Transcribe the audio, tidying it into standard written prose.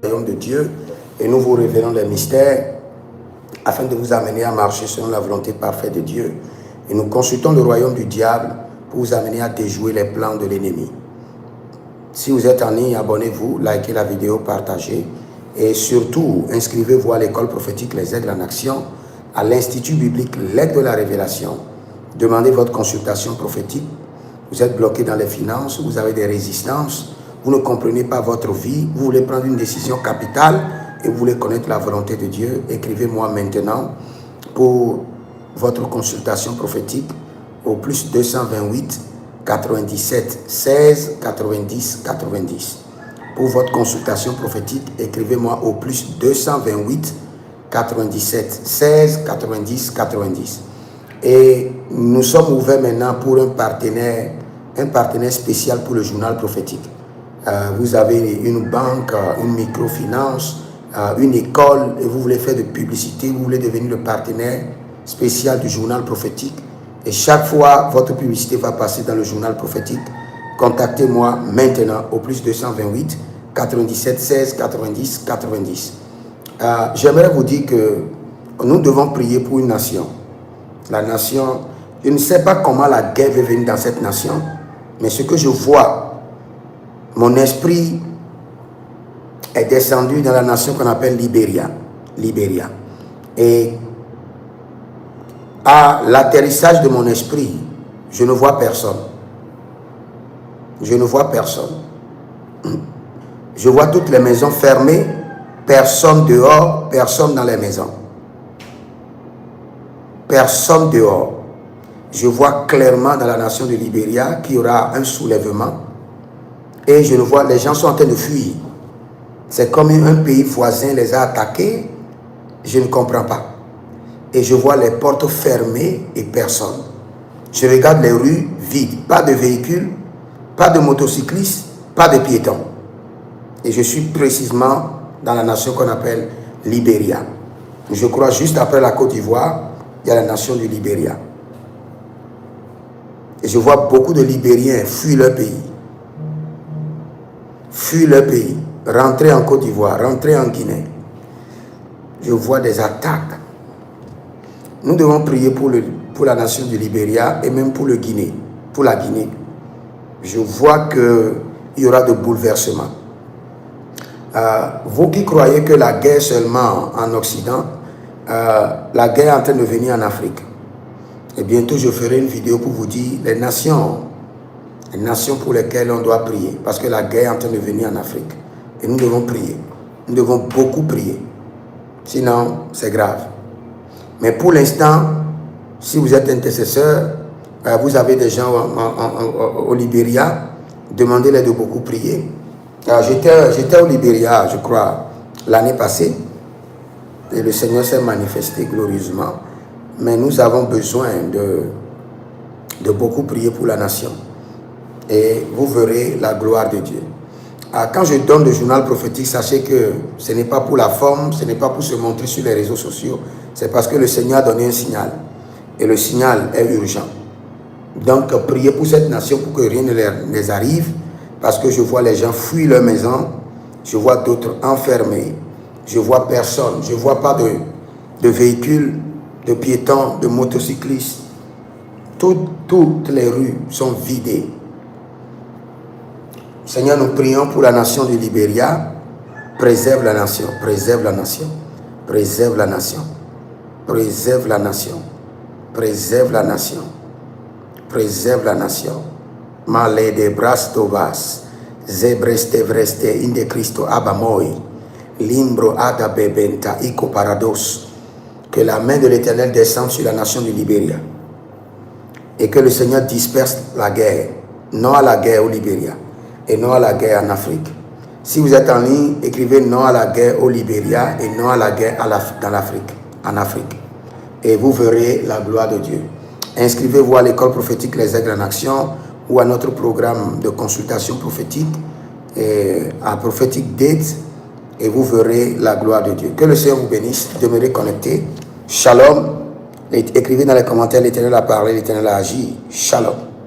royaume de Dieu et nous vous révélons les mystères afin de vous amener à marcher selon la volonté parfaite de Dieu. Et nous consultons le royaume du diable pour vous amener à déjouer les plans de l'ennemi. Si vous êtes en ligne, abonnez-vous, likez la vidéo, partagez. Et surtout, inscrivez-vous à l'école prophétique Les Aigles en Action, à l'Institut biblique L'Aigle de la Révélation. Demandez votre consultation prophétique. Vous êtes bloqué dans les finances, vous avez des résistances, vous ne comprenez pas votre vie, vous voulez prendre une décision capitale et vous voulez connaître la volonté de Dieu. Écrivez-moi maintenant pour votre consultation prophétique au plus 228 97 16 90 90. Pour votre consultation prophétique, écrivez-moi au plus 228 97 16 90 90. Et nous sommes ouverts maintenant pour un partenaire spécial pour le journal prophétique. Vous avez une banque, une microfinance, une école et vous voulez faire de publicité, vous voulez devenir le partenaire spécial du journal prophétique. Et chaque fois, votre publicité va passer dans le journal prophétique. Contactez-moi maintenant au plus 228 97 16 90 90. J'aimerais vous dire que nous devons prier pour une nation. La nation, je ne sais pas comment la guerre va venir dans cette nation, mais ce que je vois, mon esprit est descendu dans la nation qu'on appelle Libéria. Et à l'atterrissage de mon esprit, je ne vois personne. Je ne vois personne. Je vois toutes les maisons fermées, personne dehors, personne dans les maisons. Personne dehors. Je vois clairement dans la nation de Libéria qu'il y aura un soulèvement. Et je le vois, les gens sont en train de fuir. C'est comme un pays voisin les a attaqués. Je ne comprends pas. Et je vois les portes fermées et personne. Je regarde les rues vides. Pas de véhicules, pas de motocyclistes, pas de piétons. Et je suis précisément dans la nation qu'on appelle Libéria. Je crois juste après la Côte d'Ivoire, il y a la nation du Libéria. Et je vois beaucoup de Libériens fuir leur pays. Fuir leur pays. Rentrer en Côte d'Ivoire, rentrer en Guinée. Je vois des attaques. Nous devons prier pour la nation du Libéria et même pour la Guinée. Je vois qu'il y aura de bouleversements. Vous qui croyez que la guerre seulement en Occident, la guerre est en train de venir en Afrique. Et bientôt, je ferai une vidéo pour vous dire les nations pour lesquelles on doit prier. Parce que la guerre est en train de venir en Afrique. Et nous devons prier. Nous devons beaucoup prier. Sinon, c'est grave. Mais pour l'instant, si vous êtes intercesseur, vous avez des gens au Libéria, demandez-les de beaucoup prier. J'étais au Libéria, je crois, l'année passée. Et le Seigneur s'est manifesté glorieusement. Mais nous avons besoin de beaucoup prier pour la nation. Et vous verrez la gloire de Dieu. Quand je donne le journal prophétique, sachez que ce n'est pas pour la forme, ce n'est pas pour se montrer sur les réseaux sociaux. C'est parce que le Seigneur a donné un signal. Et le signal est urgent. Donc, priez pour cette nation pour que rien ne les arrive. Parce que je vois les gens fuir leur maison. Je vois d'autres enfermés. Je vois personne. Je ne vois pas de véhicules, de piétons, de motocyclistes. Toutes les rues sont vidées. Seigneur, nous prions pour la nation du Libéria. Préserve la nation, préserve la nation, préserve la nation, préserve la nation, préserve la nation, préserve la nation. Malé de brastovas, zebreste vreste inde Christo abamoi, limbro ada bebenta ico parados. Que la main de l'Éternel descende sur la nation du Libéria. Et que le Seigneur disperse la guerre, non à la guerre au Libéria. Et non à la guerre en Afrique. Si vous êtes en ligne, écrivez non à la guerre au Libéria et non à la guerre en Afrique. Et vous verrez la gloire de Dieu. Inscrivez-vous à l'école prophétique Les Aigles en Action ou à notre programme de consultation prophétique, à Prophetic Date, et vous verrez la gloire de Dieu. Que le Seigneur vous bénisse. Demeurez connectés. Shalom. Écrivez dans les commentaires, l'Éternel a parlé, l'Éternel a agi. Shalom.